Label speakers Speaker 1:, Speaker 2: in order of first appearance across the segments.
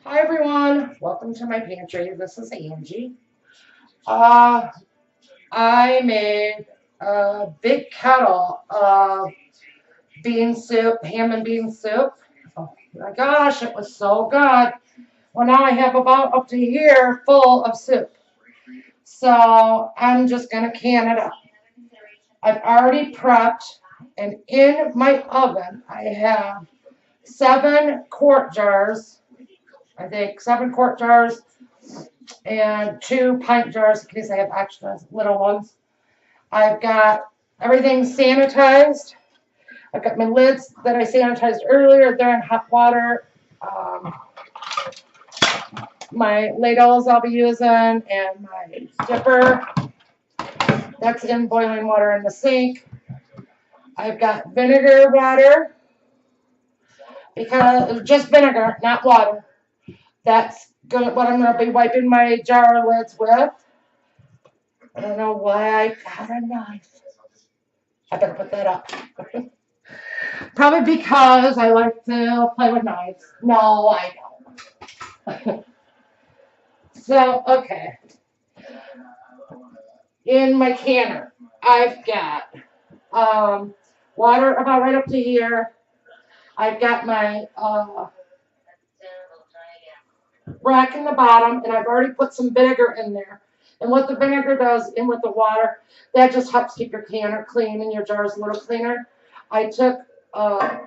Speaker 1: Hi everyone, welcome to my pantry. This is Angie. Uh, I made a big kettle of bean soup, ham and bean soup. Oh my gosh, it was so good. Well, now I have about up to here full of soup. So I'm just gonna can it up. I've already prepped, and in my oven I have 7 quart jars. I think 7 quart jars and 2 pint jars in case I have extra little ones. I've got everything sanitized. I've got my lids that I sanitized earlier. They're in hot water. Um, my ladles I'll be using and my dipper. That's in boiling water in the sink. I've got vinegar water because just vinegar, not water. That's what I'm gonna be wiping my jar lids with. I don't know why I got a knife. I better put that up. Probably because I like to play with knives. No, I don't. So, okay. In my canner, I've got water about right up to here. I've got my rack in the bottom, and I've already put some vinegar in there. And what the vinegar does in with the water, that just helps keep your canner clean and your jars a little cleaner. I took, I'm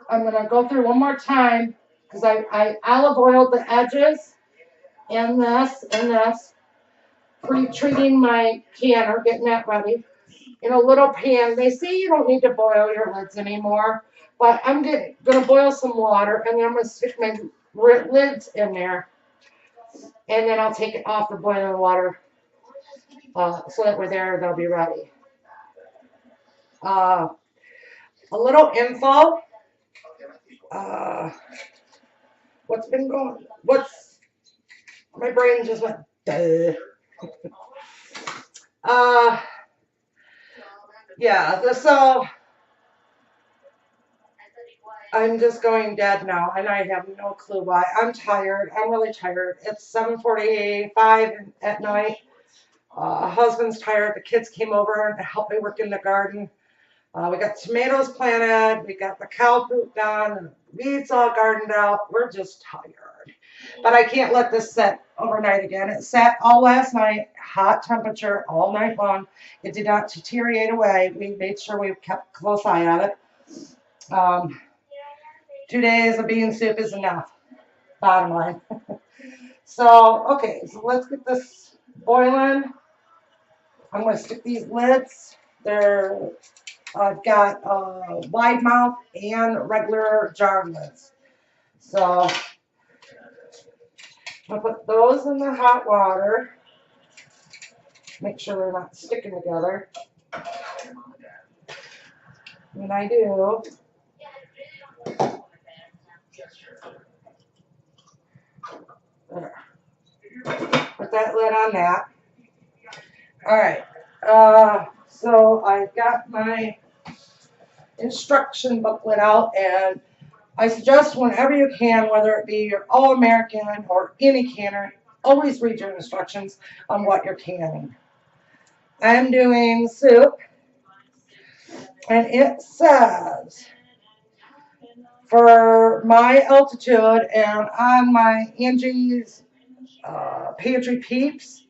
Speaker 1: going to go through one more time because I olive oiled the edges and this, pre-treating my canner, getting that ready in a little pan. They say you don't need to boil your lids anymore, but I'm going to boil some water and then I'm going to stick my lids in there and then I'll take it off the boiling water so that we're there, they'll be ready. Uh, a little info. Uh, what's, my brain just went, duh. Uh, yeah, so I'm just going dead now, and I have no clue why. I'm tired. I'm really tired. It's 7:45 at night. Husband's tired. The kids came over and helped me work in the garden. We got tomatoes planted. We got the cow poop done. The weeds all gardened out. We're just tired. But I can't let this sit overnight again. It sat all last night, hot temperature all night long. It did not deteriorate away. We made sure we kept a close eye on it. Um, 2 days of bean soup is enough, bottom line. So, okay, so let's get this boiling. I'm going to stick these lids. I've got wide mouth and regular jar lids. So, I'm going to put those in the hot water. Make sure they're not sticking together. And I do. There. Put that lid on that. All right. So I've got my instruction booklet out, and I suggest whenever you can, whether it be your All-American or any canner, always read your instructions on what you're canning. I'm doing soup, and it says for my altitude and on my Angie's Pantry Peeps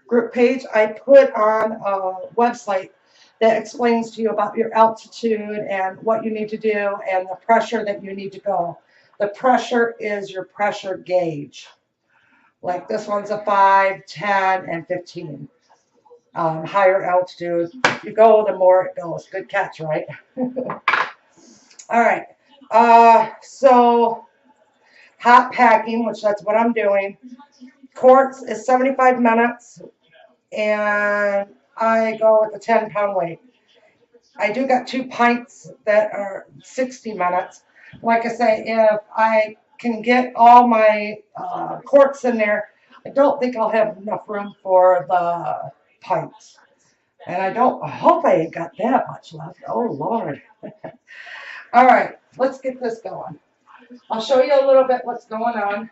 Speaker 1: group page, I put on a website that explains to you about your altitude and what you need to do and the pressure that you need to go. The pressure is your pressure gauge. Like this one's a 5, 10, and 15. Higher altitude, you go, the more it goes. Good catch, right? All right. So hot packing, which that's what I'm doing. Quarts is 75 minutes, and I go with the 10-pound weight. I do got 2 pints that are 60 minutes. Like I say, if I can get all my quarts in there, I don't think I'll have enough room for the pints. And I hope I ain't got that much left. Oh, Lord. All right, let's get this going. I'll show you a little bit what's going on.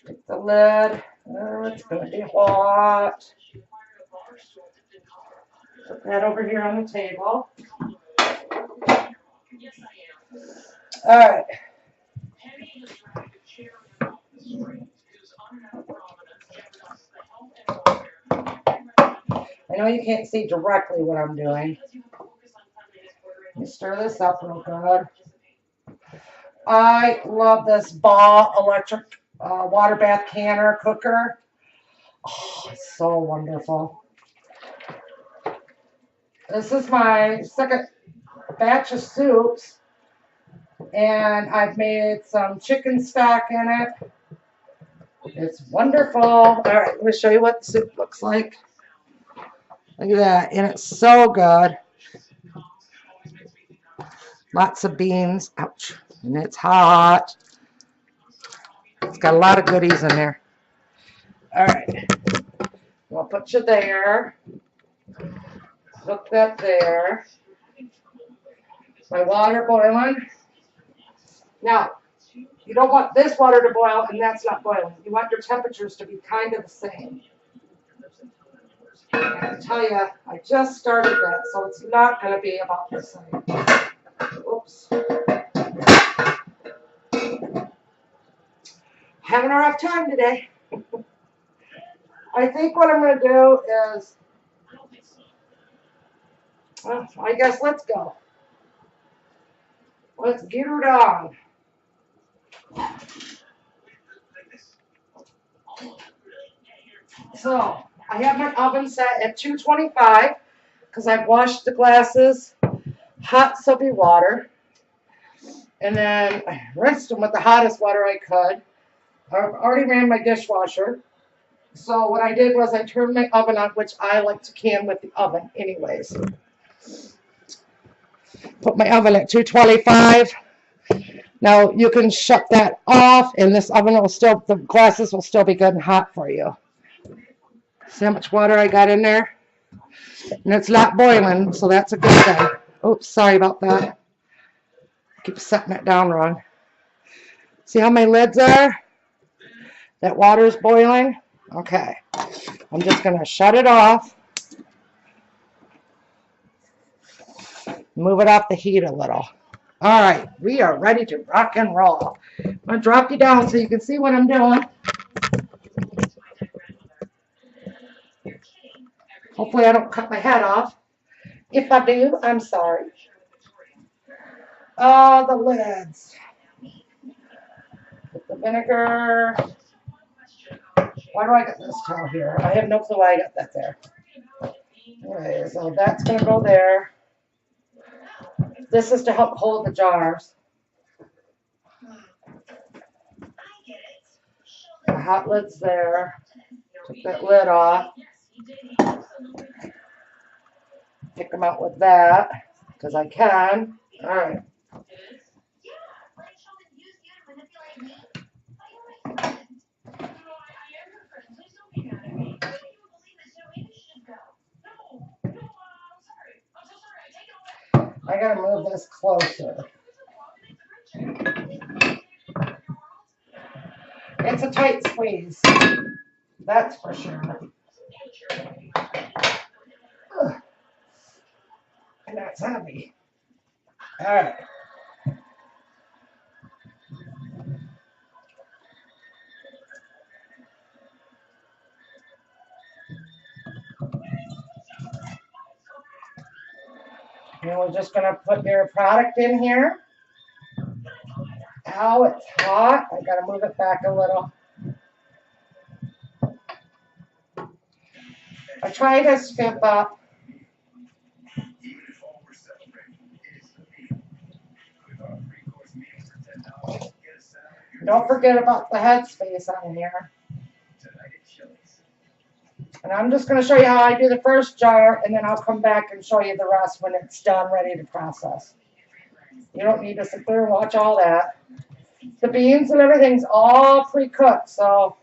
Speaker 1: Take the lid. Oh, it's going to be hot. Put that over here on the table. All right. I know you can't see directly what I'm doing. Let me stir this up real good. I love this Ball electric water bath canner cooker. Oh, it's so wonderful. This is my second batch of soups, and I've made some chicken stock in it. It's wonderful. All right, let me show you what the soup looks like. Look at that, and it's so good. Lots of beans. Ouch. And it's hot. It's got a lot of goodies in there. All right. I'll put you there. Hook that there. My water boiling. Now, you don't want this water to boil and that's not boiling. You want your temperatures to be kind of the same. I tell you, I just started that, so it's not going to be about the same. Oops. Having a rough time today. I think what I'm going to do is, well, I guess let's go. Let's get her on. So, I have my oven set at 225 because I've washed the glasses, hot soapy water, and then I rinsed them with the hottest water I could. I've already ran my dishwasher. So what I did was I turned my oven on, which I like to can with the oven anyways. Put my oven at 225. Now you can shut that off and this oven will still, the glasses will still be good and hot for you. See how much water I got in there? And it's not boiling, so that's a good thing. Oops, sorry about that. Keep setting it down wrong. See how my lids are? That water is boiling? Okay. I'm just going to shut it off. Move it off the heat a little. All right, we are ready to rock and roll. I'm going to drop you down so you can see what I'm doing. Hopefully I don't cut my head off. If I do, I'm sorry. The lids. Put the vinegar. Why do I got this towel here? I have no clue why I got that there. Okay, so that's going to go there. This is to help hold the jars. The hot lid's there. Take that lid off. Pick them out with that, because I can. All right. I gotta move this closer. It's a tight squeeze. That's for sure. Ugh. And that's heavy. All right. And we're just going to put your product in here. Ow, it's hot. I got to move it back a little. I try to skip up. Don't forget about the headspace on here. And I'm just going to show you how I do the first jar, and then I'll come back and show you the rest when it's done, ready to process. You don't need to sit there and watch all that. The beans and everything's all pre-cooked, so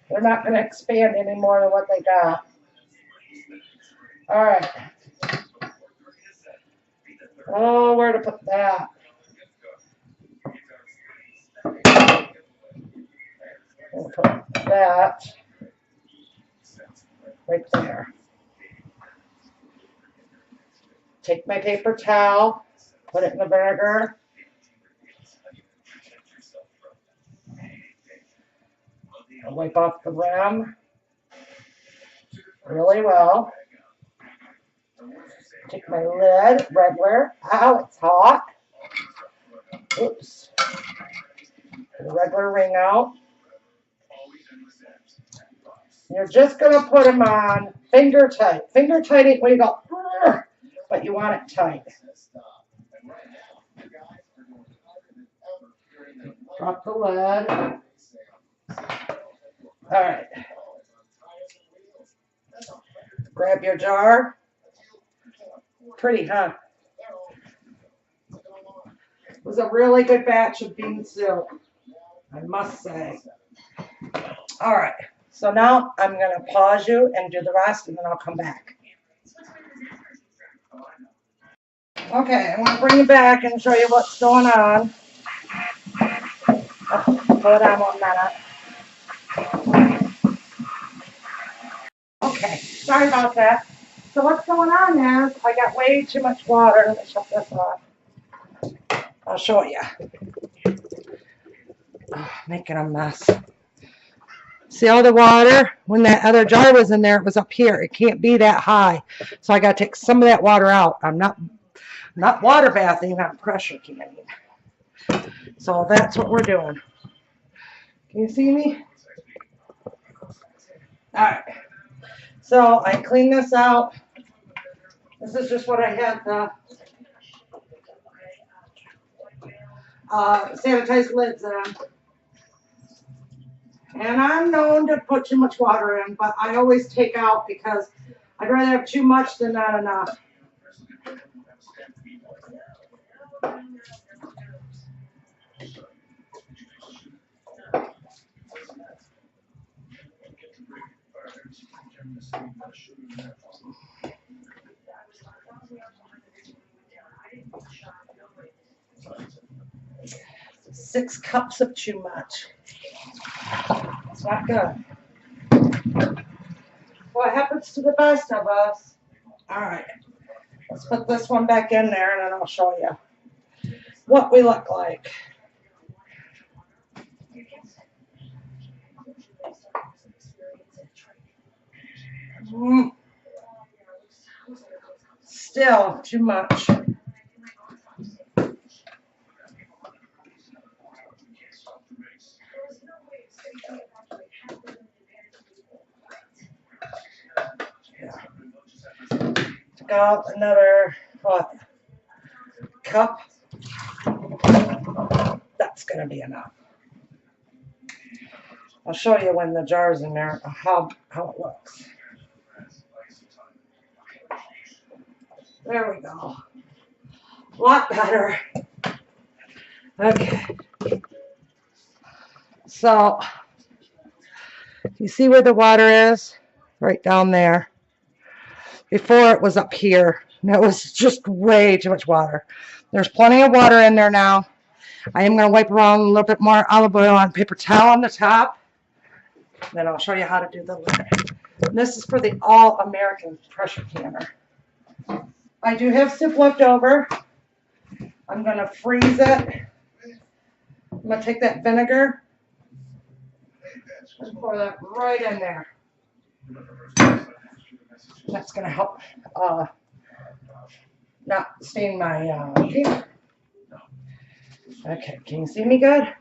Speaker 1: they're not going to expand any more than what they got. All right. Oh, where to put that? We'll put that right there. Take my paper towel, put it in the vinegar. I'll wipe off the rim really well. Take my lid, regular. Ow, it's hot. Oops. The regular ring out. You're just going to put them on finger tight. Finger tight ain't when you go, but you want it tight. Drop the lid. All right. Grab your jar. Pretty, huh? It was a really good batch of bean soup, I must say. All right. So now I'm going to pause you and do the rest, and then I'll come back. Okay, I'm going to bring you back and show you what's going on. Hold on 1 minute. Okay, sorry about that. So what's going on is I got way too much water. Let me shut this off. I'll show you. Oh, making a mess. See all the water? When that other jar was in there, it was up here. It can't be that high. So I got to take some of that water out. I'm not water bathing, I'm pressure canning. So that's what we're doing. Can you see me? All right. So I clean this out. This is just what I had the sanitized lids in. And I'm known to put too much water in, but I always take out because I'd rather have too much than not enough. Six cups of too much. It's not good. What happens to the best of us? All right. Let's put this one back in there and then I'll show you what we look like. Still too much. Took out another, what, cup? That's going to be enough. I'll show you when the jar's in there how it looks. There we go. A lot better. Okay. So, you see where the water is? Right down there. Before it was up here. And it was just way too much water. There's plenty of water in there now. I am going to wipe around a little bit more olive oil on paper towel on the top. Then I'll show you how to do the lid. This is for the All-American pressure canner. I do have soup left over. I'm going to freeze it. I'm going to take that vinegar and pour that right in there. That's going to help not stain my paper. Okay, can you see me good?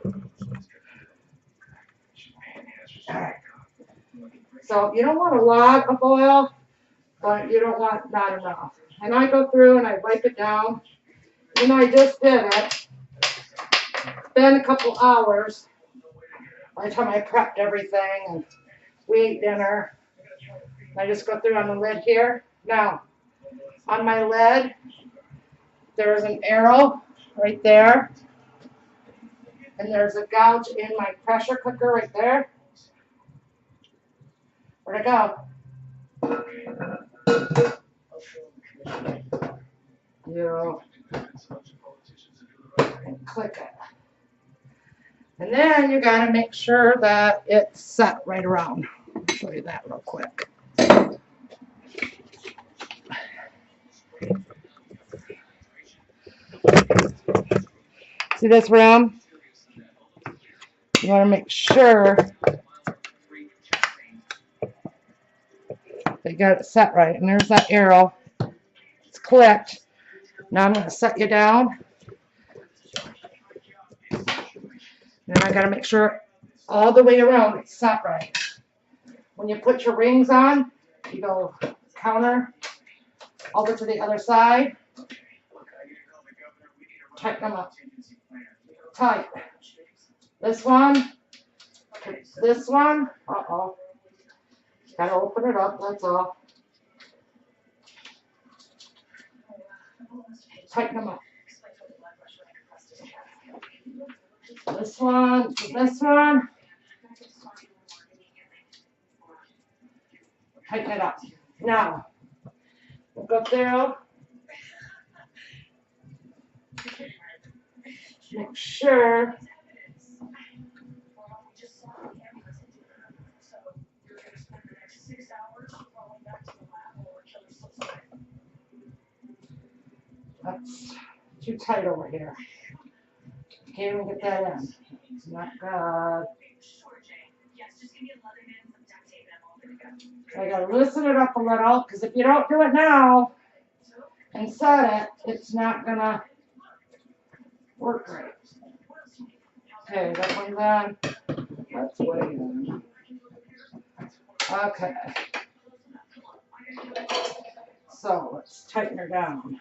Speaker 1: All right. So you don't want a lot of oil, but you don't want not enough. And I go through and I wipe it down. You know, I just did it. It's been a couple hours by the time I prepped everything and we ate dinner. I just go through on the lid here. Now, on my lid, there's an arrow right there. And there's a gouge in my pressure cooker right there. Where'd it go? You And click it. And then you got to make sure that it's set right around. I'll show you that real quick. See this rim? You want to make sure that you got it set right. And there's that arrow. It's clicked. Now I'm going to set you down. Then I got to make sure all the way around it's set right. When you put your rings on, you go counter over to the other side. Tighten them up. Tight. This one. This one. Uh-oh. Got to open it up, that's all. Tighten them up. This one, this one. Tighten it up. Now, we'll go through. Make sure. That's too tight over here. Can't even get that in. It's not good. I gotta loosen it up a little, because if you don't do it now and set it, it's not gonna work right. Okay, that one's on. That's way in. Okay. So let's tighten her down.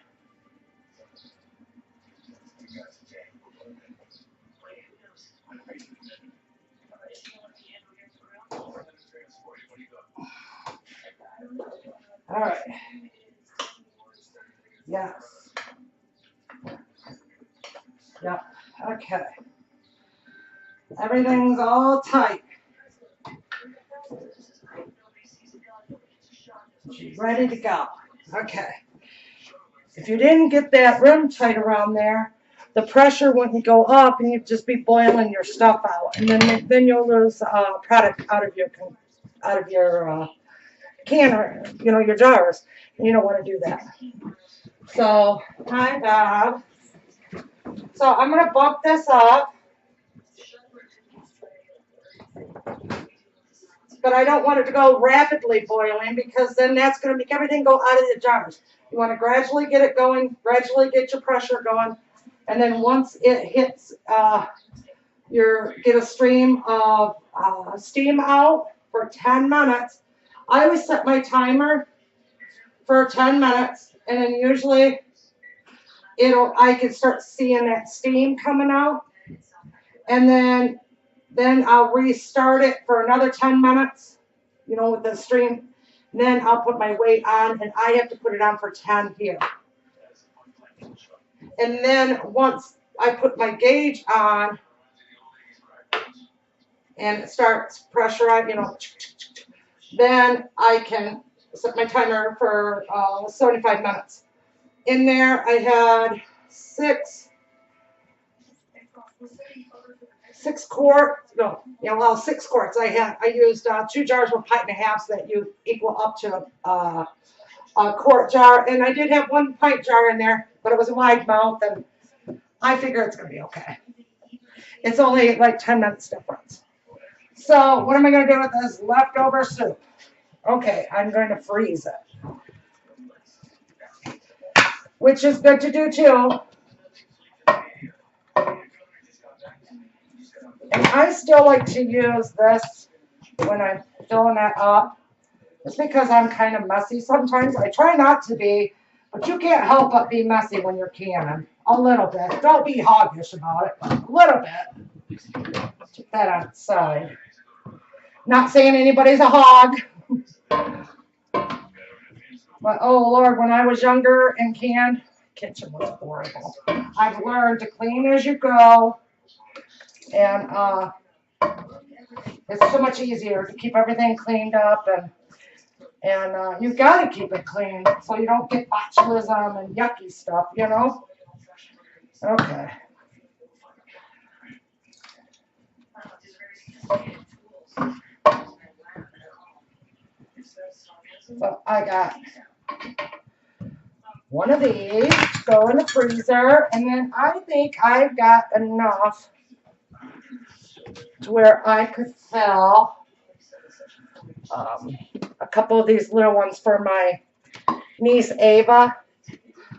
Speaker 1: All right. Yes. Yep. Okay. Everything's all tight. She's ready to go. Okay. If you didn't get that rim tight around there, the pressure wouldn't go up, and you'd just be boiling your stuff out, and then you'll lose product out of your can, or your jars. And you don't want to do that. So I'm gonna bump this up, but I don't want it to go rapidly boiling, because then that's going to make everything go out of the jars. You want to gradually get it going, gradually get your pressure going, and then once it hits, get a stream of steam out for 10 minutes. I always set my timer for 10 minutes, and then usually I can start seeing that steam coming out, and then I'll restart it for another 10 minutes, with the stream. Then I'll put my weight on, and I have to put it on for 10 here. And then once I put my gauge on and it starts pressurizing, then I can set my timer for 75 minutes. In there, I had six quarts. Six quarts. I used 2 jars with pint and a half, so that you equal up to a quart jar. And I did have 1 pint jar in there, but it was a wide mouth, and I figure it's going to be okay. It's only like 10 minutes difference. So what am I going to do with this leftover soup? Okay, I'm going to freeze it, which is good to do too. And I still like to use this when I'm filling that up. It's because I'm kind of messy sometimes. I try not to be, but you can't help but be messy when you're canning. A little bit. Don't be hoggish about it, but a little bit. Put that on the side. Not saying anybody's a hog. But, oh, Lord, when I was younger and canned, the kitchen was horrible. I've learned to clean as you go. And it's so much easier to keep everything cleaned up. And you've got to keep it clean so you don't get botulism and yucky stuff, Okay. So I got one of these, go in the freezer, and then I think I've got enough to where I could sell a couple of these little ones for my niece Ava.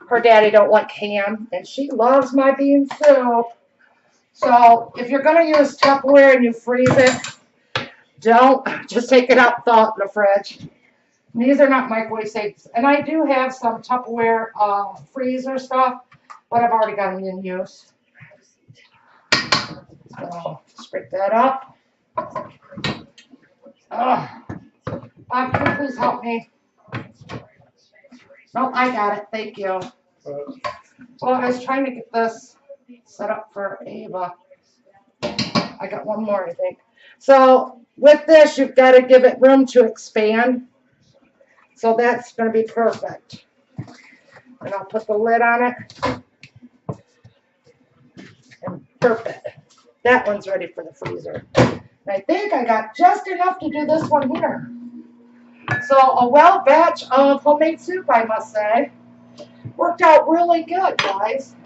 Speaker 1: Her daddy don't like ham, and she loves my bean soup. So if you're gonna use Tupperware and you freeze it, don't just take it out, thaw it in the fridge. These are not microwave safe, and I do have some Tupperware freezer stuff, but I've already got them in use. So scrape that up. Bob, can you please help me? No, I got it. Thank you. Well, I was trying to get this set up for Ava. I got one more, I think. So with this, you've got to give it room to expand. So that's going to be perfect. And I'll put the lid on it. And perfect. That one's ready for the freezer. And I think I got just enough to do this one here. So a well batch of homemade soup, I must say. Worked out really good, guys.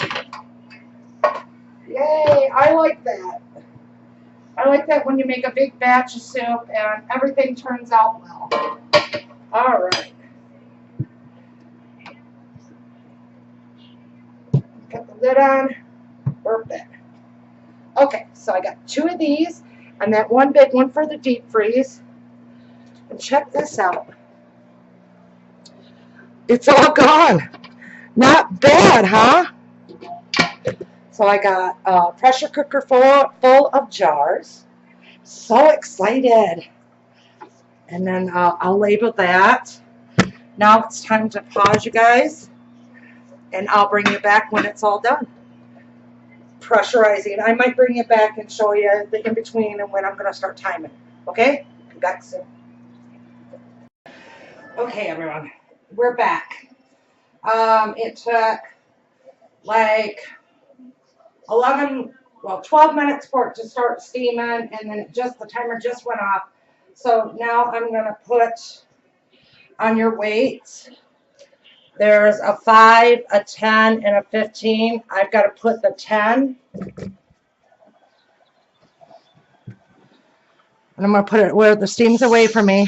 Speaker 1: Yay, I like that. I like that when you make a big batch of soup and everything turns out well. All right. Put the lid on. Perfect. Okay, so I got two of these and that one big one for the deep freeze. And check this out. It's all gone. Not bad, huh? So I got a pressure cooker full of jars. So excited. And then I'll label that. Now it's time to pause, you guys. And I'll bring you back when it's all done. Pressurizing. I might bring you back and show you the in-between and when I'm going to start timing. Okay? Be back soon. Okay, everyone. We're back. It took like 12 minutes for it to start steaming, and then the timer just went off. So now I'm going to put on your weights. There's a 5, a 10, and a 15. I've got to put the 10. And I'm going to put it where the steam's away from me,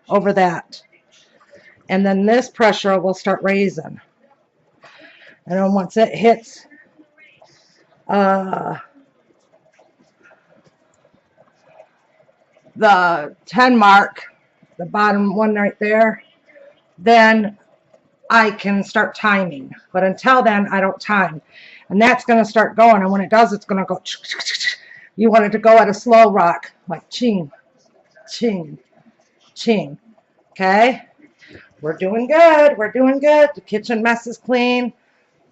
Speaker 1: over that. And then this pressure will start raising. And then once it hits the 10 mark, the bottom one right there, then I can start timing. But until then, I don't time. And that's going to start going. And when it does, it's going to go. You want it to go at a slow rock, like ching, ching, ching. Okay? We're doing good. We're doing good. The kitchen mess is clean.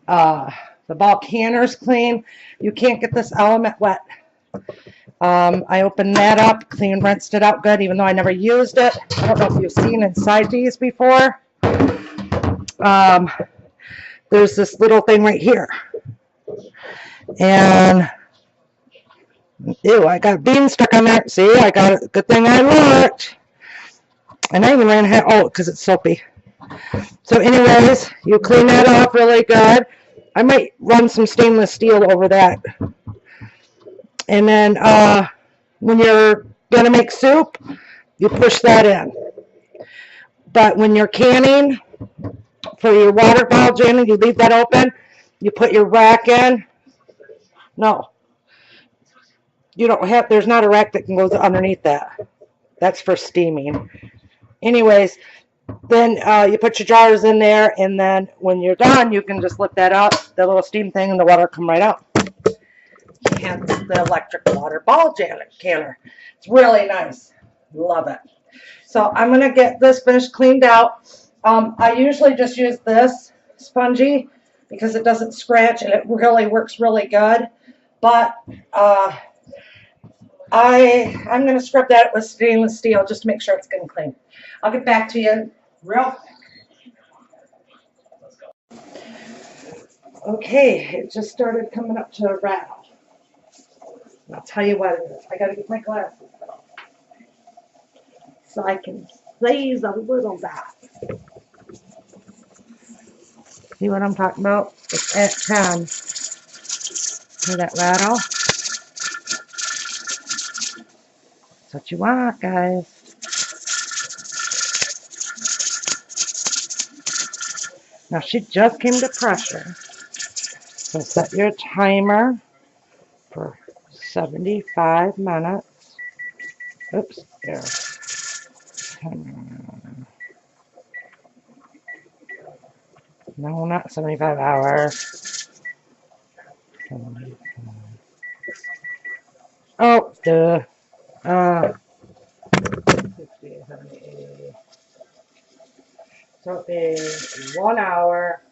Speaker 1: The ball canner's clean. You can't get this element wet. I opened that up, rinsed it out good, even though I never used it. I don't know if you've seen inside these before. There's this little thing right here. And, ew, I got beans stuck on there. See, I got it. Good thing I looked. And I even ran ahead. Oh, because it's soapy. So anyways, you clean that off really good. I might run some stainless steel over that. And then when you're going to make soup, you push that in. But when you're canning, for your water bottle, Jamie, you leave that open. You put your rack in. No. You don't have, there's not a rack that can go underneath that. That's for steaming. Anyways, then you put your jars in there, and then when you're done, you can just lift that up, the little steam thing, and the water will come right out. Hence the electric water ball canner. It's really nice. Love it. So I'm going to get this finished cleaned out. I usually just use this spongy because it doesn't scratch and it really works really good. But I'm going to scrub that with stainless steel just to make sure it's getting clean. I'll get back to you real quick. Okay, it just started coming up to a rattle. And I'll tell you what it is. I gotta get my glasses on so I can seize a little bit. See what I'm talking about? It's at 10. Hear that rattle? That's what you want, guys. Now she just came to pressure. So set your timer for 75 minutes. Oops, there. No, not 75 hours. 75. Oh, duh. 60, 70, 80. So it'll be 1 hour.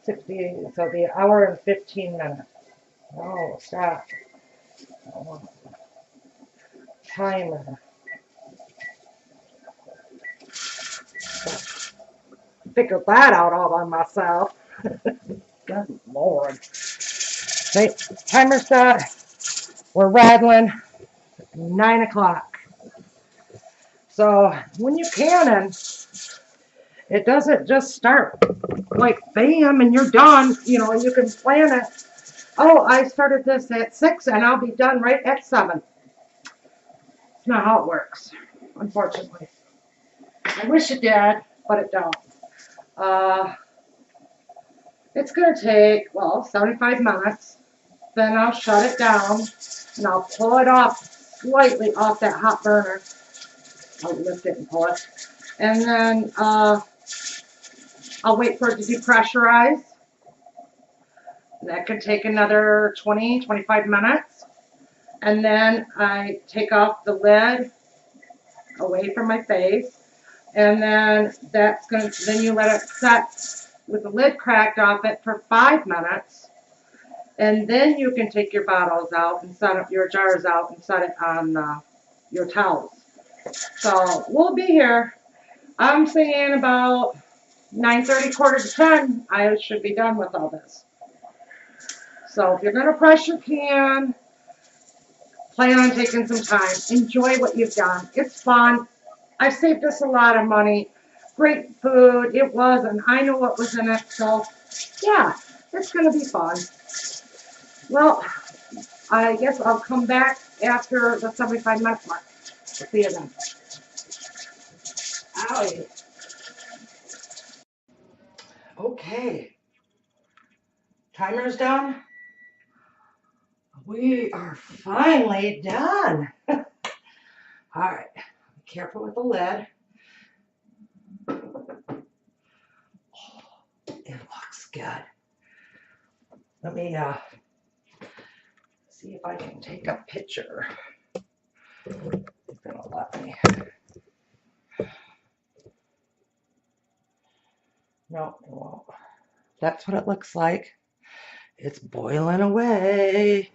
Speaker 1: 60, so it'll be an hour and 15 minutes. Oh, stop. Oh, timer. Figured that out all by myself. Good Lord. Right, timer set. We're rattling. 9 o'clock. So when you cannon, it doesn't just start like bam and you're done. You know, you can plan it. Oh, I started this at 6 and I'll be done right at 7. It's not how it works, unfortunately. I wish it did, but it don't. It's going to take, well, 75 minutes. Then I'll shut it down and I'll pull it off slightly off that hot burner. I'll lift it and pull it. And then I'll wait for it to depressurize. That could take another 20, 25 minutes. And then I take off the lid away from my face. And then then you let it set with the lid cracked off it for 5 minutes. And then you can take your bottles out and set up your jars out and set it on your towels. So we'll be here. I'm saying about 9:30, quarter to 10, I should be done with all this. So if you're going to pressure can, plan on taking some time. Enjoy what you've done. It's fun. I've saved us a lot of money. Great food. It was, and I know what was in it. So, yeah, it's going to be fun. Well, I guess I'll come back after the 75-minute mark. We'll see you then. Owie. Okay. Timer's done. We are finally done. All right. Be careful with the lid. Oh, it looks good. Let me see if I can take a picture. It's gonna let me. No, it won't. That's what it looks like. It's boiling away.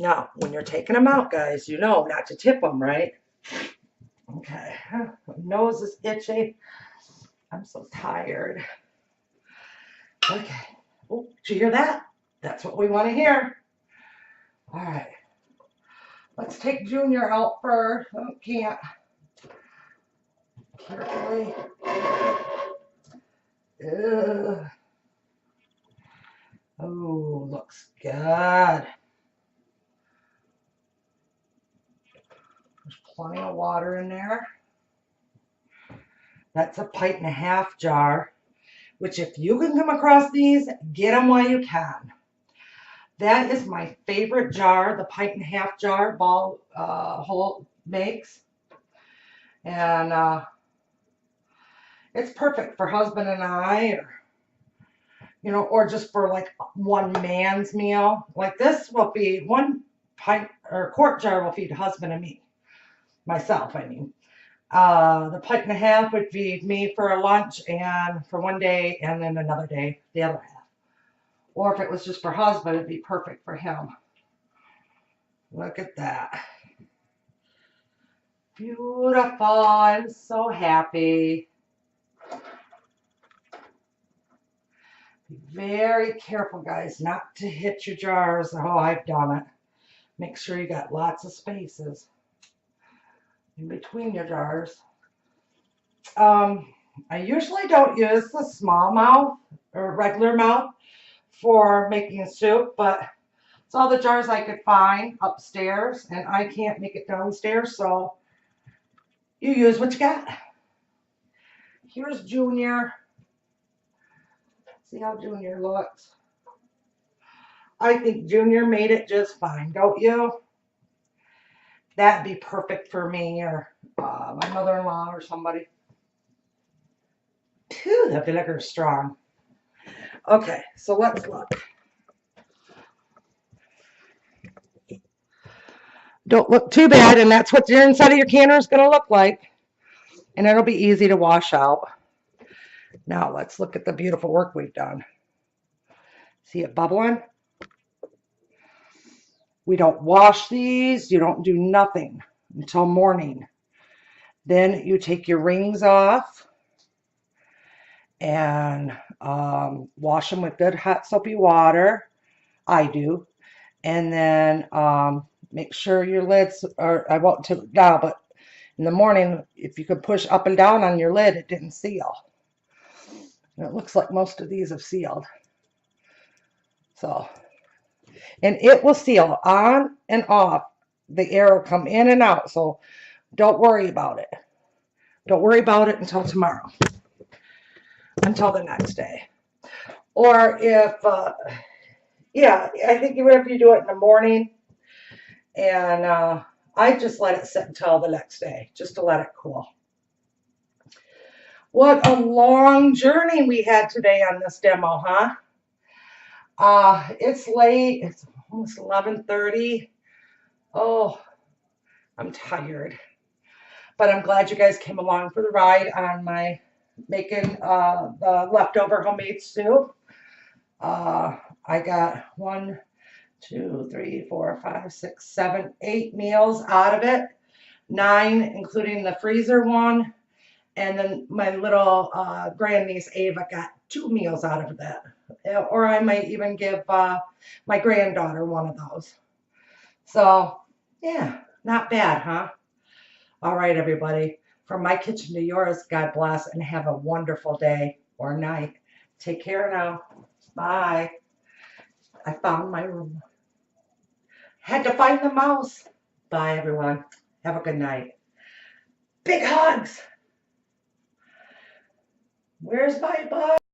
Speaker 1: Now, when you're taking them out, guys, you know not to tip them, right? Okay. My nose is itchy. I'm so tired. Okay. Oh, did you hear that? That's what we want to hear. All right. Let's take Junior out first. Oh, can't. Carefully. Ugh. Oh, looks good. There's plenty of water in there. That's a 1.5 pint jar, which if you can come across these, get them while you can. That is my favorite jar, the 1.5 pint jar Ball Holt makes. And it's perfect for husband and I, or you know, or just for like one man's meal. Like this will feed 1 pint or quart jar will feed husband and me. Myself, I mean. The 1.5 pint would feed me for a lunch and for one day, and then another day, the other half. Or if it was just for husband, it'd be perfect for him. Look at that. Beautiful. I'm so happy. Be very careful, guys, not to hit your jars. Oh, I've done it. Make sure you got lots of spaces in between your jars. I usually don't use the small mouth or regular mouth for making soup, but it's all the jars I could find upstairs, and I can't make it downstairs, so you use what you got. Here's Junior. See how Junior looks? I think Junior made it just fine, don't you? That'd be perfect for me or my mother-in-law or somebody. Phew, the vinegar's strong. Okay, so let's look. Don't look too bad, and that's what your inside of your canner is going to look like. And it'll be easy to wash out. Now let's look at the beautiful work we've done. See it bubbling? We don't wash these. You don't do nothing until morning. Then you take your rings off and wash them with good hot soapy water. I do. And then make sure your lids are, I won't take it down, but in the morning, if you could push up and down on your lid, it didn't seal. And it looks like most of these have sealed. So, and it will seal on and off. The air will come in and out, so don't worry about it. Don't worry about it until tomorrow, until the next day. Or if, yeah, I think even if you do it in the morning, and I just let it sit until the next day, just to let it cool. What a long journey we had today on this demo, huh? It's late. It's almost 11:30. Oh, I'm tired. But I'm glad you guys came along for the ride on my making the leftover homemade soup. I got 1, 2, 3, 4, 5, 6, 7, 8 meals out of it. 9, including the freezer one. And then my little grandniece Ava got 2 meals out of that. Or I might even give my granddaughter one of those. So, yeah, not bad, huh? All right, everybody. From my kitchen to yours, God bless and have a wonderful day or night. Take care now. Bye. I found my room. Had to find the mouse. Bye, everyone. Have a good night. Big hugs. Where's my bug?